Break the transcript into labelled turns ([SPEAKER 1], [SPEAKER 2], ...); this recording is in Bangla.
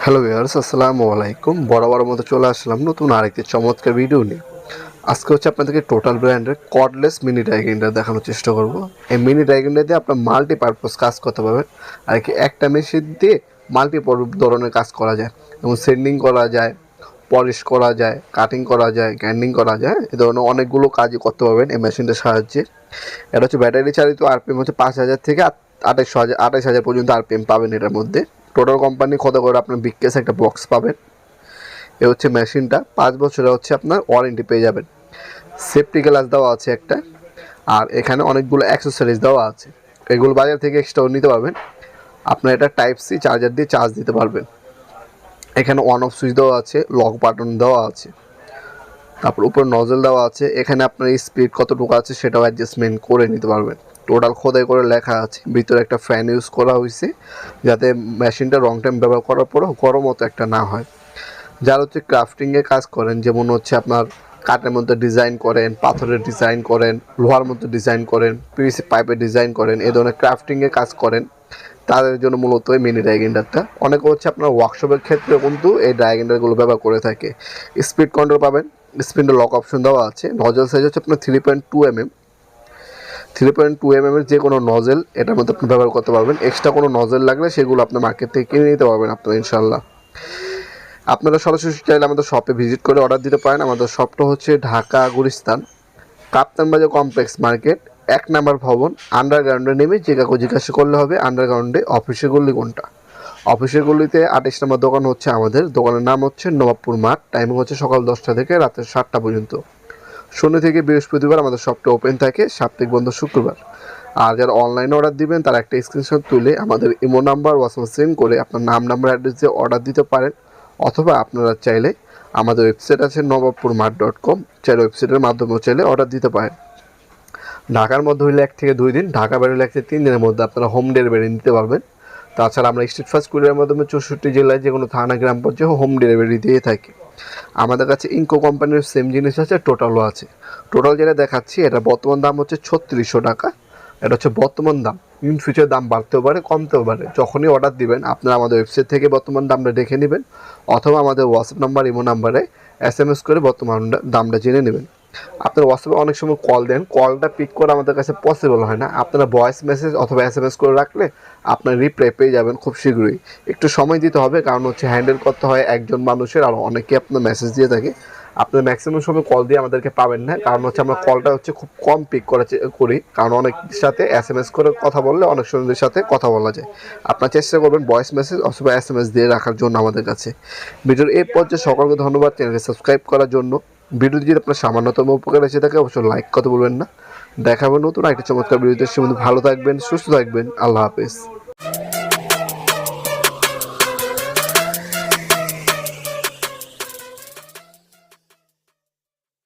[SPEAKER 1] হ্যালো ভিউয়ার্স, আসসালামু আলাইকুম। বরাবর মতো চলে আসলাম নতুন আরেকটি চমৎকার ভিডিও নিয়ে। আজকে হচ্ছে আপনাদেরকে টোটাল ব্র্যান্ডের কর্ডলেস মিনি ড্রাই গ্রাইন্ডার দেখানোর চেষ্টা করব। এই মিনি ড্রাই গ্রাইন্ডার দিয়ে আপনার মাল্টিপারপাস কাজ করতে পারবেন। আর কি একটা মেশিন দিয়ে ধরনের কাজ করা যায়, যেমন সেন্ডিং করা যায়, পলিশ করা যায়, কাটিং করা যায়, গ্রাইন্ডিং করা যায়। এ ধরনের অনেকগুলো কাজই করতে পারবেন এই মেশিনটার সাহায্যে। এটা হচ্ছে ব্যাটারি চালিত, আরপিএম হচ্ছে 5,000 থেকে 28,000 পর্যন্ত আরপিএম পাবেন এটার মধ্যে। টোটাল কোম্পানি খোদা করে আপনার বিগ কেস একটা বক্স পাবেন। এ হচ্ছে মেশিনটা 5 বছরে হচ্ছে আপনার ওয়ারেন্টি পেয়ে যাবেন। সেফটি গ্লাস দেওয়া আছে একটা, আর এখানে অনেকগুলো অ্যাক্সেসরিজ দেওয়া আছে। এগুলো বাজার থেকে এক্সট্রা নিতে পারবেন। আপনার এটা টাইপ সি চার্জার দিয়ে চার্জ দিতে পারবেন। এখানে অন অফ সুইচ দেওয়া আছে, লক বাটন দেওয়া আছে, তারপর উপর নজল দেওয়া আছে। এখানে আপনার স্পিড কতটুকু আছে সেটাও অ্যাডজাস্টমেন্ট করে নিতে পারবেন। টোটাল খোদাই করে লেখা আছে। ভিতরে একটা ফ্যান ইউজ করা হয়েছে, যাতে মেশিনটা লং টাইম ব্যবহার করার পরেও গরম মতো একটা না হয়। যারা হচ্ছে ক্রাফটিংয়ে কাজ করেন, যেমন হচ্ছে আপনার কাঠের মধ্যে ডিজাইন করেন, পাথরের ডিজাইন করেন, লোহার মধ্যে ডিজাইন করেন, পিভিসি পাইপের ডিজাইন করেন, এই ধরনের ক্রাফটিংয়ে কাজ করেন, তাদের জন্য মূলত এই মিনি ড্রাই গ্রাইন্ডারটা। অনেকে হচ্ছে আপনার ওয়ার্কশপের ক্ষেত্রে কিন্তু এই ড্রাই গ্রাইন্ডারগুলো ব্যবহার করে থাকে। স্পিড কন্ট্রোল পাবেন, স্পিডে লক অপশন দেওয়া আছে। নজল সাইজ হচ্ছে আপনার 3.2 mm। 3.2 mm এর যে কোনো নজেল এটার মধ্যে আপনি ব্যবহার করতে পারবেন। এক্সট্রা কোনো নজেল লাগলে সেগুলো আপনি মার্কেট থেকে কিনে নিতে পারবেন আপনারা, ইনশাল্লাহ। আপনারা সরাসরি চাইলে আমাদের শপে ভিজিট করে অর্ডার দিতে পারেন। আমাদের শপটা হচ্ছে ঢাকা গুলিস্তান, কাপ্তান বাজার কমপ্লেক্স মার্কেট, 1 নম্বর ভবন। আন্ডারগ্রাউন্ডে নেমে যে কাউকে জিজ্ঞাসা করলে হবে আন্ডারগ্রাউন্ডে অফিসের গল্লি কোনটা। অফিসের গল্লিতে 28 নম্বর দোকান হচ্ছে আমাদের। দোকানের নাম হচ্ছে নবাবপুর মাঠ। টাইমিং হচ্ছে সকাল 10টা থেকে রাতের 7টা পর্যন্ত। শনি থেকে বৃহস্পতিবার আমাদের শপটা ওপেন থাকে, সাপ্তাহিক বন্ধ শুক্রবার। আর যারা অনলাইনে অর্ডার দিবেন তারা একটা স্ক্রিনশট তুলে আমাদের ইমো নাম্বার হোয়াটসঅ্যাপ সেন্ড করে আপনার নাম, নাম্বার, অ্যাড্রেস দিয়ে অর্ডার দিতে পারেন। অথবা আপনারা চাইলে আমাদের ওয়েবসাইট আছে নবাবপুরমাঠ.com, চাইলে ওয়েবসাইটের মাধ্যমেও চাইলে অর্ডার দিতে পারেন। ঢাকার মধ্যে হইলে 1 থেকে 2 দিন, ঢাকা বাইরে হলে 1 থেকে 3 দিনের মধ্যে আপনারা হোম ডেলিভারি নিতে পারবেন। তাছাড়া আমরা স্ট্রিট ফাস্ট কুরিয়ারের মাধ্যমে 64 জেলায় যে কোনো থানা, গ্রাম পর্যায়ে হোম ডেলিভারি দিয়ে থাকি। আমাদের কাছে ইনকো কোম্পানির সেম জিনিস আছে, টোটালও আছে। টোটাল যেটা দেখাচ্ছি এটা বর্তমান দাম হচ্ছে 3600 টাকা। এটা হচ্ছে বর্তমান দাম। ইন ফিউচার দাম বাড়তেও পারে, কমতেও পারে। যখনই অর্ডার দিবেন আপনারা আমাদের ওয়েবসাইট থেকে বর্তমান দামটা দেখে নেবেন, অথবা আমাদের হোয়াটসঅ্যাপ নাম্বার, ইমো নাম্বারে SMS করে বর্তমান দামটা জেনে নেবেন। আপনার হোয়াটসঅ্যাপে অনেক সময় কল দেন, কলটা পিক করা আমাদের কাছে পসিবল হয় না। আপনারা ভয়েস মেসেজ অথবা SMS করে রাখলে আপনার রিপ্লাই পেয়ে যাবেন খুব শীঘ্রই। একটু সময় দিতে হবে, কারণ হচ্ছে হ্যান্ডেল করতে হয় একজন মানুষের, আর অনেকে আপনার মেসেজ দিয়ে থাকে। আপনার ম্যাক্সিমাম সময় কল দিয়ে আমাদেরকে পাবেন না, কারণ হচ্ছে আমরা কলটা হচ্ছে খুব কম পিক করি, কারণ অনেক সাথে SMS করে কথা বললে অনেক সময়ের সাথে কথা বলা যায়। আপনার চেষ্টা করবেন ভয়েস মেসেজ অথবা SMS দিয়ে রাখার জন্য আমাদের কাছে। ভিডিওর এই পর্যায়ে সকলকে ধন্যবাদ চ্যানেলকে সাবস্ক্রাইব করার জন্য। ভিডিও যদি আপনার সামান্যতম উপকার এসে থাকে অবশ্যই লাইক করতে বলবেন না। দেখাবেন নতুন একটা চমৎকার ভিডিওতে। সে ভালো থাকবেন, সুস্থ থাকবেন। আল্লাহ হাফেজ।